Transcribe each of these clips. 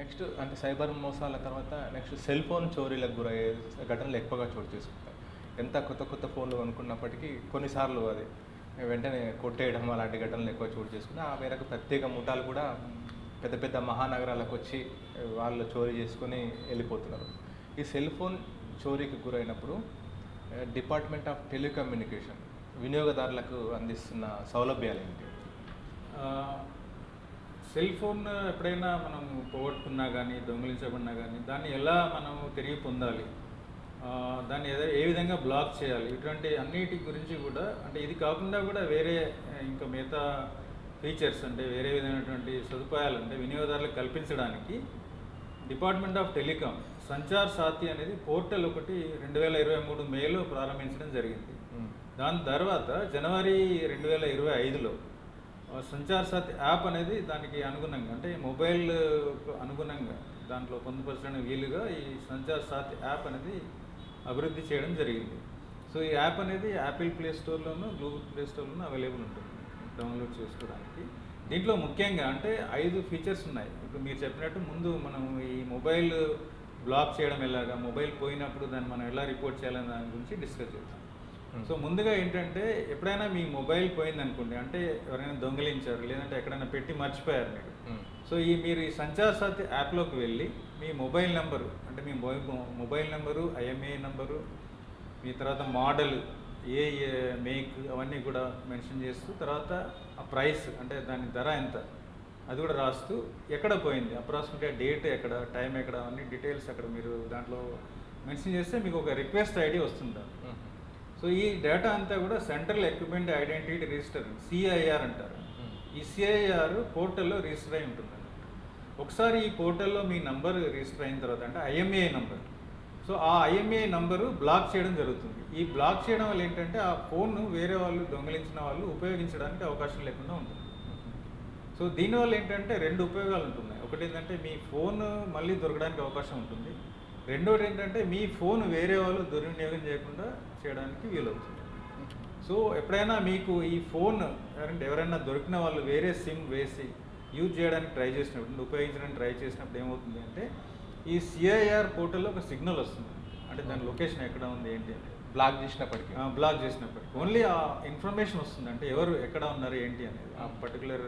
Next అంటే cyber మోసాల తర్వాత నెక్స్ట్ సెల్ ఫోన్ చోరీలకు గురయ్యే ఘటనలు ఎక్కువగా చోటు చేసుకుంటాయి. ఎంత కొత్త కొత్త ఫోన్లు కొనుక్కున్నప్పటికీ కొన్నిసార్లు అది వెంటనే కొట్టేయడం అలాంటి ఘటనలు ఎక్కువ చోటు చేసుకుంటే ఆ మేరకు ప్రత్యేక ముఠాలు కూడా పెద్ద పెద్ద మహానగరాలకు వచ్చి వాళ్ళు చోరీ చేసుకొని వెళ్ళిపోతున్నారు. ఈ సెల్ ఫోన్ చోరీకి గురైనప్పుడు డిపార్ట్మెంట్ ఆఫ్ టెలికమ్యూనికేషన్ వినియోగదారులకు అందిస్తున్న సౌలభ్యాలు ఏంటి? సెల్ ఫోన్ ఎప్పుడైనా మనం పోగొట్టుకున్నా కానీ దొంగిలించబడినా కానీ దాన్ని ఎలా మనం తిరిగి పొందాలి, దాన్ని ఏ విధంగా బ్లాక్ చేయాలి, ఇటువంటి అన్నిటి గురించి కూడా అంటే ఇది కాకుండా కూడా వేరే ఇంకా మిగతా ఫీచర్స్ అంటే వేరే విధమైనటువంటి సదుపాయాలు అంటే వినియోగదారులకు కల్పించడానికి డిపార్ట్మెంట్ ఆఫ్ టెలికాం సంచార్ సాథి అనేది పోర్టల్ ఒకటి 2023 మేలో ప్రారంభించడం జరిగింది. దాని తర్వాత జనవరి 2025లో సంచార్ సాథి యాప్ అనేది దానికి అనుగుణంగా అంటే మొబైల్ అనుగుణంగా దాంట్లో పొందుపరచడానికి వీలుగా ఈ సంచార్ సాథి యాప్ అనేది అభివృద్ధి చేయడం జరిగింది. సో ఈ యాప్ అనేది యాపిల్ ప్లే స్టోర్లోను గూగుల్ ప్లే స్టోర్లోనూ అవైలబుల్ ఉంటుంది డౌన్లోడ్ చేసుకోవడానికి. దీంట్లో ముఖ్యంగా అంటే 5 ఫీచర్స్ ఉన్నాయి. ఇప్పుడు మీరు చెప్పినట్టు ముందు మనం ఈ మొబైల్ బ్లాక్ చేయడం ఎలాగా, మొబైల్ పోయినప్పుడు దాన్ని మనం ఎలా రిపోర్ట్ చేయాలనే దాని గురించి డిస్కస్ చేద్దాం. సో ముందుగా ఏంటంటే ఎప్పుడైనా మీ మొబైల్ పోయింది అనుకోండి, అంటే ఎవరైనా దొంగిలించారు లేదంటే ఎక్కడైనా పెట్టి మర్చిపోయారు మీరు. సో మీరు ఈ సంచార్ సాథి యాప్లోకి వెళ్ళి మీ మొబైల్ నెంబరు అంటే మీ మొబైల్ నెంబరు, ఐఎంఏ నెంబరు, మీ తర్వాత మోడల్, ఏ మేక్ అవన్నీ కూడా మెన్షన్ చేస్తూ తర్వాత ఆ ప్రైస్ అంటే దాని ధర ఎంత అది కూడా రాస్తూ ఎక్కడ పోయింది అప్రాక్సిమేట్గా డేట్ ఎక్కడ, టైం ఎక్కడ, అన్ని డీటెయిల్స్ అక్కడ మీరు దాంట్లో మెన్షన్ చేస్తే మీకు ఒక రిక్వెస్ట్ ఐడి వస్తుంది. సో ఈ డేటా అంతా కూడా central equipment identity register CIR అంటారు. ఈ సిఐఆర్ పోర్టల్లో రిజిస్టర్ అయి ఉంటుంది. ఒకసారి ఈ పోర్టల్లో మీ నంబర్ రిజిస్టర్ అయిన తర్వాత అంటే ఐఎంఏ నంబర్, సో ఆ ఐఎంఏ నంబరు బ్లాక్ చేయడం జరుగుతుంది. ఈ బ్లాక్ చేయడం వల్ల ఏంటంటే ఆ ఫోన్ను వేరే వాళ్ళు దొంగిలించిన వాళ్ళు ఉపయోగించడానికి అవకాశం లేకుండా ఉంటుంది. సో దీనివల్ల ఏంటంటే 2 ఉపయోగాలు ఉంటున్నాయి. ఒకటి ఏంటంటే మీ ఫోన్ మళ్ళీ దొరకడానికి అవకాశం ఉంటుంది. రెండోది ఏంటంటే మీ ఫోన్ వేరే వాళ్ళు దుర్వినియోగం చేయకుండా చేయడానికి వీలవుతుంది. సో ఎప్పుడైనా మీకు ఈ ఫోన్ ఎవరైనా దొరికిన వాళ్ళు వేరే సిమ్ వేసి యూజ్ చేయడానికి ట్రై చేసినప్పుడు, ఉపయోగించడానికి ట్రై చేసినప్పుడు ఏమవుతుంది అంటే ఈ సిఐఆర్ పోర్టల్లో ఒక సిగ్నల్ వస్తుంది. అంటే దాని లొకేషన్ ఎక్కడ ఉంది ఏంటి అంటే బ్లాక్ చేసినప్పటికీ ఓన్లీ ఆ ఇన్ఫర్మేషన్ వస్తుంది. అంటే ఎవరు ఎక్కడ ఉన్నారు ఏంటి అనేది, ఆ పర్టికులర్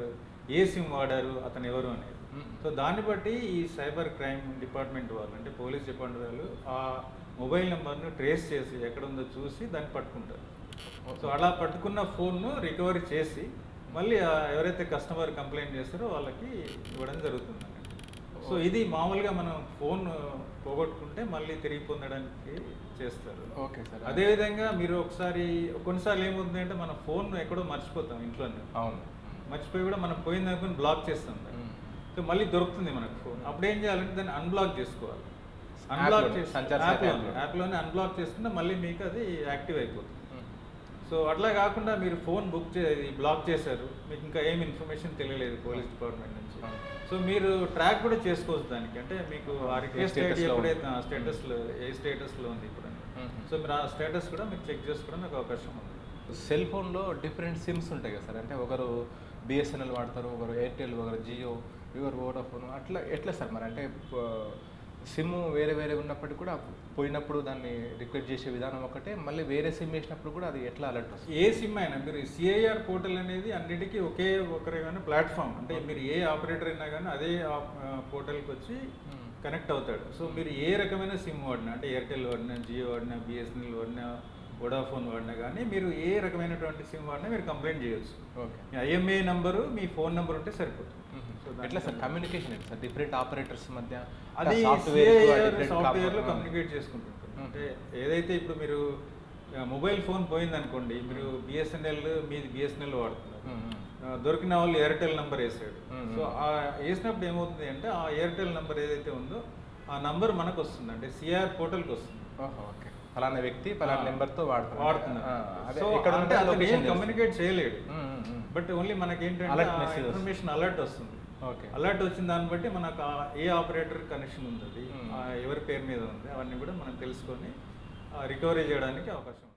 ఏ సిమ్ వాడారు, అతను ఎవరు అనేది. సో దాన్ని బట్టి ఈ సైబర్ క్రైమ్ డిపార్ట్మెంట్ వాళ్ళు అంటే పోలీస్ డిపార్ట్మెంట్ వాళ్ళు ఆ మొబైల్ నెంబర్ను ట్రేస్ చేసి ఎక్కడ ఉందో చూసి దాన్ని పట్టుకుంటారు. సో అలా పట్టుకున్న ఫోన్ను రికవరీ చేసి మళ్ళీ ఎవరైతే కస్టమర్ కంప్లైంట్ చేస్తారో వాళ్ళకి ఇవ్వడం జరుగుతుంది. సో ఇది మామూలుగా మనం ఫోన్ పోగొట్టుకుంటే మళ్ళీ తిరిగి పొందడానికి చేస్తారు. Okay sir. అదేవిధంగా మీరు కొన్నిసార్లు ఏమవుతుంది అంటే మన ఫోన్ ఎక్కడో మర్చిపోతాం ఇంట్లోనే. అవును, మర్చిపోయి కూడా మనం పోయింది అనుకుని బ్లాక్ చేస్తాం. సో మళ్ళీ దొరుకుతుంది మనకు ఫోన్. అప్పుడు ఏం చేయాలంటే దాన్ని అన్బ్లాక్ చేసుకోవాలి. యాప్లోనే అన్బ్లాక్ చేసుకుంటే మళ్ళీ మీకు అది యాక్టివ్ అయిపోతుంది. సో అట్లా కాకుండా మీరు ఫోన్ బ్లాక్ చేశారు, మీకు ఇంకా ఏం ఇన్ఫర్మేషన్ తెలియలేదు పోలీస్ డిపార్ట్మెంట్ నుంచి, సో మీరు ట్రాక్ కూడా చేసుకోవచ్చు దానికి. అంటే మీకు ఆ రిక్వెస్ట్ ఐడి ఎప్పుడైతే స్టేటస్లో ఏ స్టేటస్లో ఉంది ఇప్పుడు, సో మీరు ఆ స్టేటస్ కూడా మీరు చెక్ చేసుకోవడానికి అవకాశం ఉంది. సెల్ ఫోన్లో డిఫరెంట్ సిమ్స్ ఉంటాయి కదా సార్. అంటే ఒకరు బిఎస్ఎన్ఎల్ వాడతారు, ఒకరు ఎయిర్టెల్, ఒకరు జియో, ఒకరు వోడాఫోన్, అట్లా ఎట్లా సార్ మరి? అంటే సిమ్ వేరే వేరే ఉన్నప్పటికీ కూడా పోయినప్పుడు దాన్ని రిక్వెస్ట్ చేసే విధానం ఒకటే, మళ్ళీ వేరే సిమ్ వేసినప్పుడు కూడా అది ఎట్లా అలర్ట్ వస్తుంది? ఏ సిమ్ అయినా మీరు సిఐఆర్ పోర్టల్ అనేది అన్నిటికీ ఒకరిగానే ప్లాట్ఫామ్. అంటే మీరు ఏ ఆపరేటర్ అయినా కానీ అదే పోర్టల్కి వచ్చి కనెక్ట్ అవుతాడు. సో మీరు ఏ రకమైన సిమ్ వాడినా అంటే ఎయిర్టెల్ వాడినా, జియో వాడినా, బిఎస్ఎన్ఎల్ వాడినా, వోడాఫోన్ వాడినా కానీ మీరు ఏ రకమైనటువంటి సిమ్ వాడినా మీరు కంప్లైంట్ చేయొచ్చు. ఓకే, ఐఎంఏ నంబరు మీ ఫోన్ నెంబర్ ఉంటే సరిపోతుంది. సో ఎట్లా సార్ కమ్యూనికేషన్ ఏంటి సార్ డిఫరెంట్ ఆపరేటర్స్ మధ్య? అది సాఫ్ట్వేర్లో కమ్యూనికేట్ చేసుకుంటుంటారు. అంటే ఏదైతే ఇప్పుడు మీరు మొబైల్ ఫోన్ పోయిందనుకోండి, మీరు మీది బిఎస్ఎన్ఎల్ వాడుతున్నారు, దొరికిన వాళ్ళు ఎయిర్టెల్ నెంబర్ వేసాడు. సో ఆ వేసినప్పుడు ఏమవుతుంది అంటే ఆ ఎయిర్టెల్ నెంబర్ ఏదైతే ఉందో ఆ నంబర్ మనకు వస్తుంది, అంటే సిఆర్ పోర్టల్కి వస్తుంది. ఓకే, ఫలానా వ్యక్తి ఫలానా నెంబర్తో వాడుతున్నారు. సో అంటే అతను ఏం కమ్యూనికేట్ చేయలేడు, బట్ ఓన్లీ మనకేంటంటే ఇన్ఫర్మేషన్ అలర్ట్ వస్తుంది. ఓకే, అలర్ట్ వచ్చిన దాన్ని బట్టి మనకు ఏ ఆపరేటర్ కనెక్షన్ ఉంది, ఎవరి పేరు మీద ఉంది, అవన్నీ కూడా మనం తెలుసుకొని రికవరీ చేయడానికి అవకాశం ఉంది.